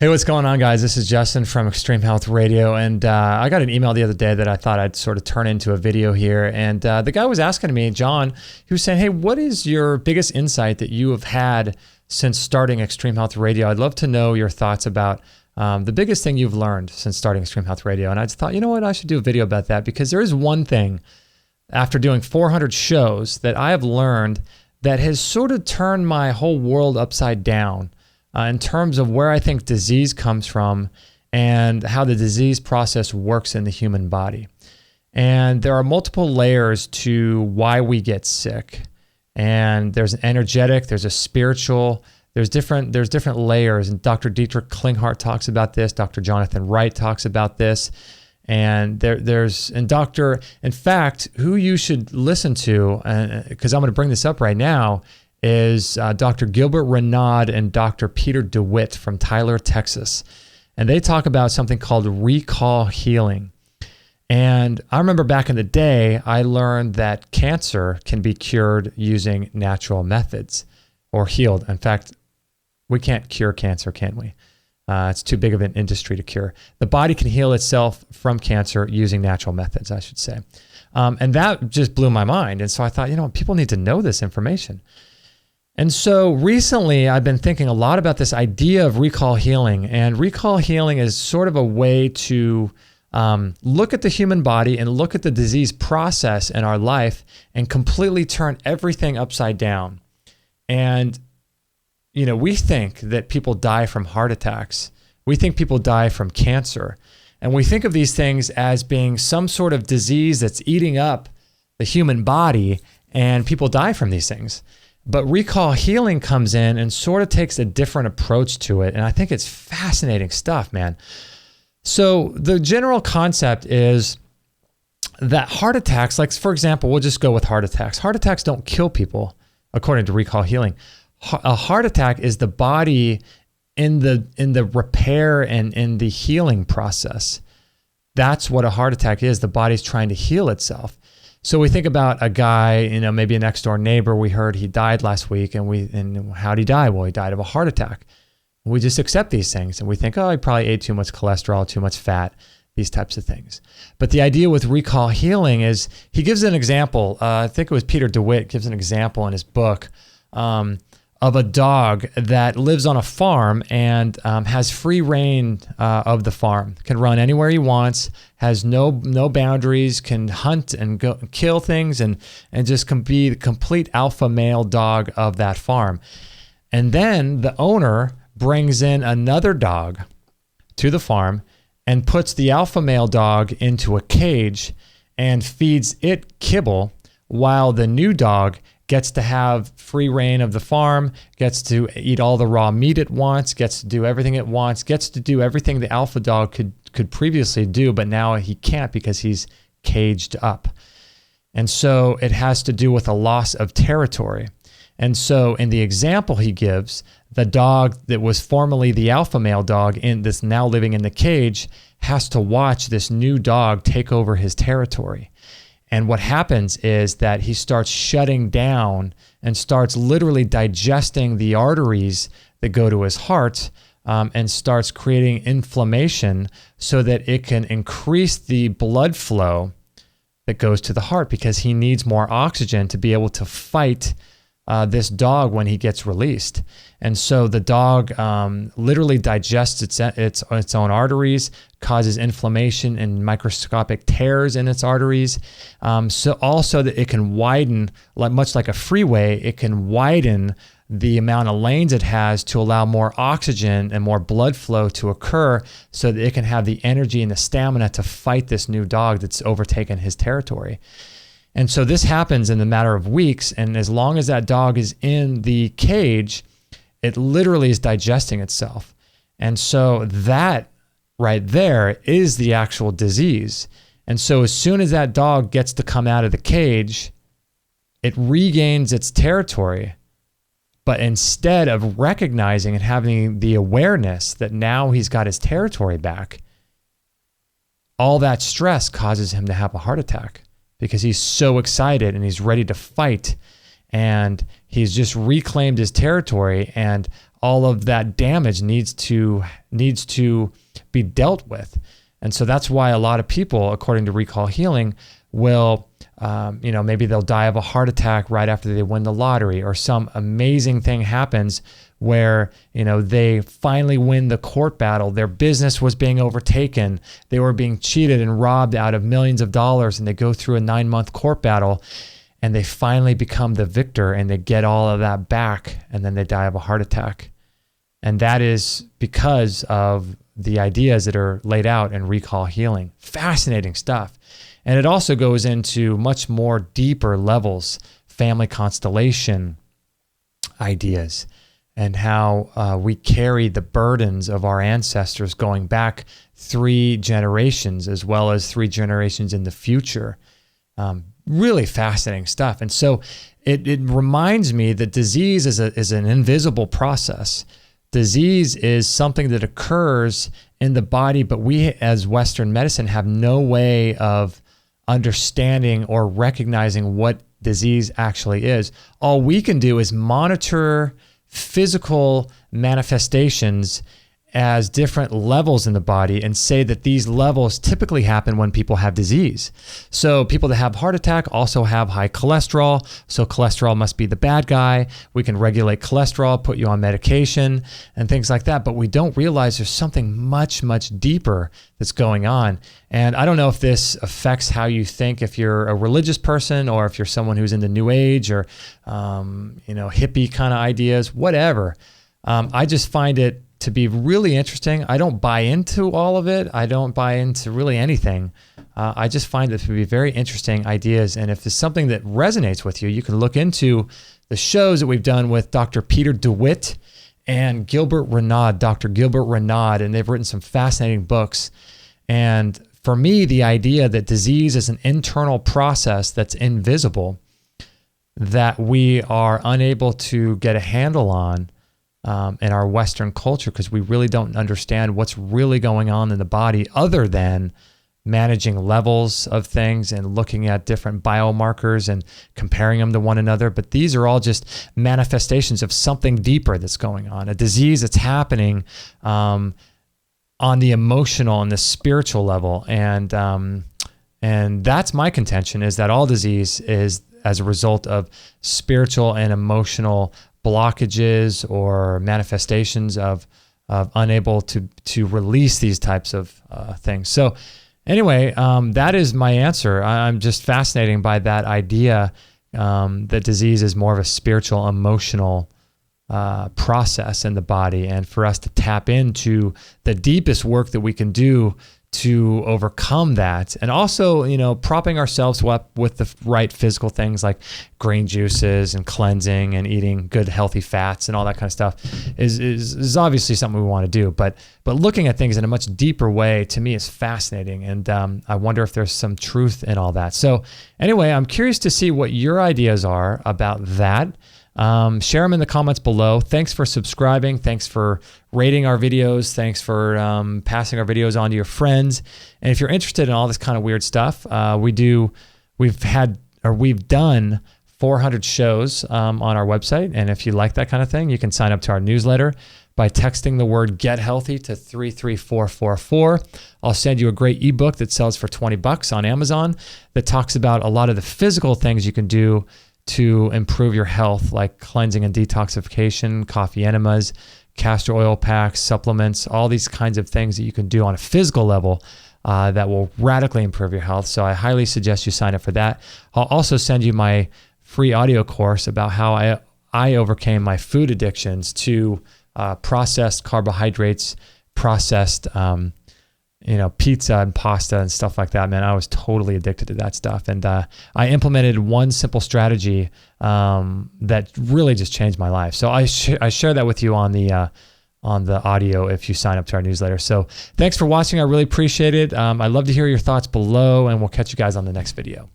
Hey, what's going on, guys? This is Justin from Extreme Health Radio, and I got an email the other day that I thought I'd sort of turn into a video here, and the guy was asking me, John, he was saying, hey, what is your biggest insight that you have had since starting Extreme Health Radio? I'd love to know your thoughts about the biggest thing you've learned since starting Extreme Health Radio, and I just thought, you know what, I should do a video about that, because there is one thing, after doing 400 shows, that I have learned that has sort of turned my whole world upside down. In terms of where I think disease comes from and how the disease process works in the human body. And there are multiple layers to why we get sick. And there's an energetic, there's a spiritual, there's different layers. And Dr. Dietrich Klinghardt talks about this. Dr. Jonathan Wright talks about this. And in fact, who you should listen to, because I'm going to bring this up right now, is Dr. Gilbert Renaud and Dr. Peter DeWitt from Tyler, Texas. And they talk about something called recall healing. And I remember back in the day, I learned that cancer can be cured using natural methods or healed. In fact, we can't cure cancer, can we? It's too big of an industry to cure. The body can heal itself from cancer using natural methods, I should say. And that just blew my mind. And so I thought, people need to know this information. And so recently I've been thinking a lot about this idea of recall healing, and recall healing is sort of a way to look at the human body and look at the disease process in our life and completely turn everything upside down. And, we think that people die from heart attacks. We think people die from cancer. And we think of these things as being some sort of disease that's eating up the human body, and people die from these things. But recall healing comes in and sort of takes a different approach to it. And I think it's fascinating stuff, man. So the general concept is that heart attacks, like for example, we'll just go with heart attacks. Heart attacks don't kill people, according to recall healing. A heart attack is the body in the repair and in the healing process. That's what a heart attack is. The body's trying to heal itself. So we think about a guy, maybe a next door neighbor, we heard he died last week, and how'd he die? Well, he died of a heart attack. We just accept these things and we think, oh, he probably ate too much cholesterol, too much fat, these types of things. But the idea with recall healing is, he gives an example, I think it was Peter DeWitt gives an example in his book of a dog that lives on a farm and has free reign of the farm, can run anywhere he wants, has no boundaries, can hunt and go kill things, and just can be the complete alpha male dog of that farm. And then the owner brings in another dog to the farm and puts the alpha male dog into a cage and feeds it kibble, while the new dog gets to have free reign of the farm, gets to eat all the raw meat it wants, gets to do everything it wants, gets to do everything the alpha dog could previously do, but now he can't because he's caged up. And so it has to do with a loss of territory. And so in the example he gives, the dog that was formerly the alpha male dog that's now living in the cage has to watch this new dog take over his territory. And what happens is that he starts shutting down and starts literally digesting the arteries that go to his heart, and starts creating inflammation so that it can increase the blood flow that goes to the heart, because he needs more oxygen to be able to fight this dog when he gets released. And so the dog literally digests its own arteries, causes inflammation and microscopic tears in its arteries. So also that it can widen, much like a freeway, it can widen the amount of lanes it has to allow more oxygen and more blood flow to occur, so that it can have the energy and the stamina to fight this new dog that's overtaken his territory. And so this happens in a matter of weeks, and as long as that dog is in the cage, it literally is digesting itself. And so that right there is the actual disease. And so as soon as that dog gets to come out of the cage, it regains its territory. But instead of recognizing and having the awareness that now he's got his territory back, all that stress causes him to have a heart attack, because he's so excited and he's ready to fight, and he's just reclaimed his territory, and all of that damage needs to be dealt with. And so that's why a lot of people, according to Recall Healing, will, maybe they'll die of a heart attack right after they win the lottery, or some amazing thing happens where, they finally win the court battle. Their business was being overtaken. They were being cheated and robbed out of millions of dollars, and they go through a 9-month court battle, and they finally become the victor, and they get all of that back, and then they die of a heart attack. And that is because of the ideas that are laid out in Recall Healing. Fascinating stuff. And it also goes into much more deeper levels, family constellation ideas, and how we carry the burdens of our ancestors going back 3 generations, as well as 3 generations in the future. Really fascinating stuff. And so it reminds me that disease is an invisible process. Disease is something that occurs in the body, but we as Western medicine have no way of understanding or recognizing what disease actually is. All we can do is monitor physical manifestations as different levels in the body and say that these levels typically happen when people have disease. So people that have heart attack also have high cholesterol. So cholesterol must be the bad guy. We can regulate cholesterol, put you on medication and things like that. But we don't realize there's something much, much deeper that's going on. And I don't know if this affects how you think, if you're a religious person or if you're someone who's into New Age or, hippie kind of ideas, whatever. I just find it to be really interesting. I don't buy into all of it. I don't buy into really anything. I just find it to be very interesting ideas. And if there's something that resonates with you, you can look into the shows that we've done with Dr. Peter DeWitt and Gilbert Renaud, Dr. Gilbert Renaud, and they've written some fascinating books. And for me, the idea that disease is an internal process that's invisible, that we are unable to get a handle on, in our Western culture, because we really don't understand what's really going on in the body other than managing levels of things and looking at different biomarkers and comparing them to one another. But these are all just manifestations of something deeper that's going on, a disease that's happening on the emotional and the spiritual level. And that's my contention, is that all disease is as a result of spiritual and emotional blockages or manifestations of unable to release these types of things. So anyway, that is my answer. I'm just fascinated by that idea that disease is more of a spiritual, emotional process in the body, and for us to tap into the deepest work that we can do to overcome that. And also, propping ourselves up with the right physical things like green juices and cleansing and eating good, healthy fats and all that kind of stuff is obviously something we want to do. But looking at things in a much deeper way, to me, is fascinating. And I wonder if there's some truth in all that. So anyway, I'm curious to see what your ideas are about that. Share them in the comments below. Thanks for subscribing. Thanks for rating our videos. Thanks for passing our videos on to your friends. And if you're interested in all this kind of weird stuff, we've done 400 shows on our website. And if you like that kind of thing, you can sign up to our newsletter by texting the word "Get Healthy" to 33444. I'll send you a great ebook that sells for $20 on Amazon that talks about a lot of the physical things you can do to improve your health, like cleansing and detoxification, coffee enemas, castor oil packs, supplements, all these kinds of things that you can do on a physical level that will radically improve your health. So I highly suggest you sign up for that. I'll also send you my free audio course about how I overcame my food addictions to processed carbohydrates, processed pizza and pasta and stuff like that. Man, I was totally addicted to that stuff. And I implemented one simple strategy that really just changed my life. So I share that with you on the audio if you sign up to our newsletter. So thanks for watching. I really appreciate it. I'd love to hear your thoughts below, and we'll catch you guys on the next video.